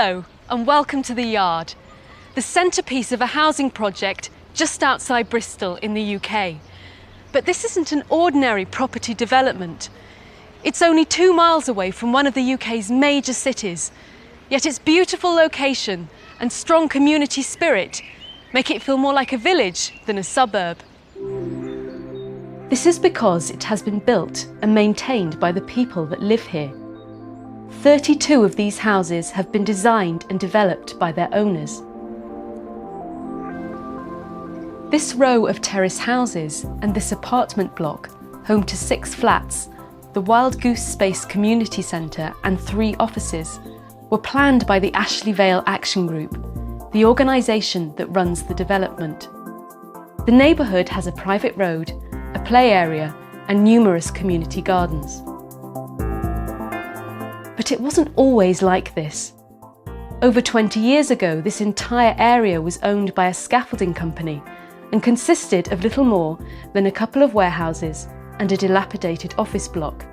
Hello and welcome to the Yard, the centrepiece of a housing project just outside Bristol in the UK. But this isn't an ordinary property development. It's only 2 miles away from one of the UK's major cities, yet its beautiful location and strong community spirit make it feel more like a village than a suburb. This is because it has been built and maintained by the people that live here. 32 of these houses have been designed and developed by their owners. This row of terrace houses and this apartment block, home to 6 flats, the Wild Goose Space Community Centre and 3 offices, were planned by the Ashley Vale Action Group, the organisation that runs the development. The neighbourhood has a private road, a play area and numerous community gardens. But it wasn't always like this. Over 20 years ago, this entire area was owned by a scaffolding company and consisted of little more than a couple of warehouses and a dilapidated office block.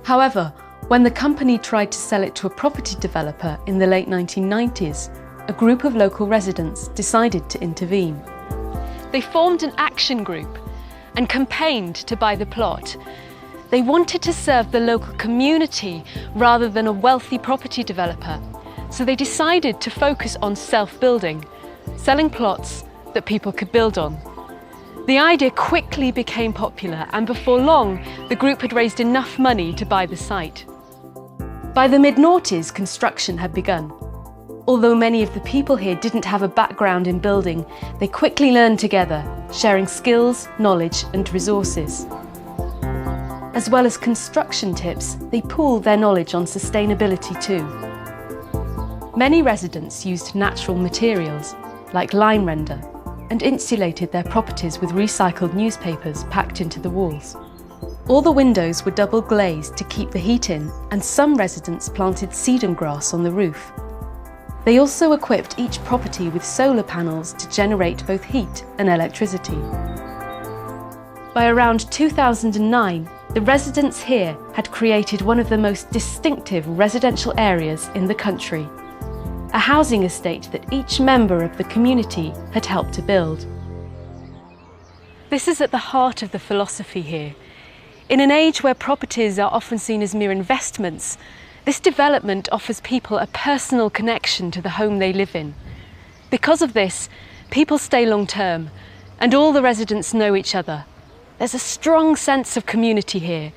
However, when the company tried to sell it to a property developer in the late 1990s, a group of local residents decided to intervene. They formed an action group and campaigned to buy the plot. They wanted to serve the local community rather than a wealthy property developer, so they decided to focus on self-building, selling plots that people could build on. The idea quickly became popular, and before long, the group had raised enough money to buy the site. By the mid-noughties, construction had begun. Although many of the people here didn't have a background in building, they quickly learned together, sharing skills, knowledge and resources. As well as construction tips, they pooled their knowledge on sustainability too. Many residents used natural materials, like lime render, and insulated their properties with recycled newspapers packed into the walls. All the windows were double glazed to keep the heat in, and some residents planted sedum grass on the roof. They also equipped each property with solar panels to generate both heat and electricity. By around 2009, the residents here had created one of the most distinctive residential areas in the country, a housing estate that each member of the community had helped to build. This is at the heart of the philosophy here. In an age where properties are often seen as mere investments, this development offers people a personal connection to the home they live in. Because of this, people stay long term, and all the residents know each other. There's a strong sense of community here,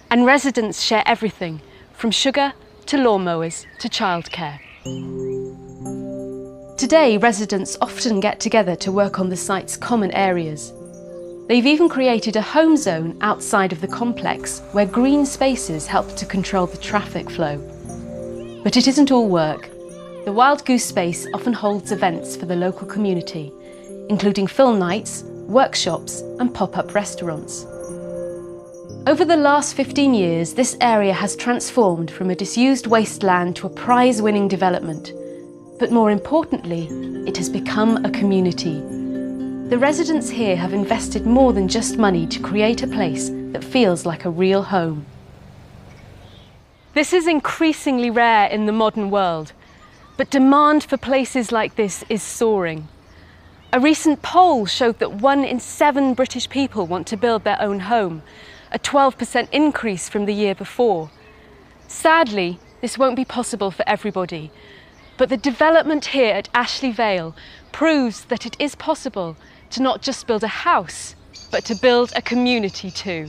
and residents share everything, from sugar to lawnmowers to childcare. Today, residents often get together to work on the site's common areas. They've even created a home zone outside of the complex where green spaces help to control the traffic flow. But it isn't all work. The Wild Goose Space often holds events for the local community, including film nights, workshops and pop-up restaurants. Over the last 15 years, this area has transformed from a disused wasteland to a prize-winning development. But more importantly, it has become a community. The residents here have invested more than just money to create a place that feels like a real home. This is increasingly rare in the modern world, but demand for places like this is soaring. A recent poll showed that 1 in 7 British people want to build their own home, a 12% increase from the year before. Sadly, this won't be possible for everybody, but the development here at Ashley Vale proves that it is possible to not just build a house, but to build a community too.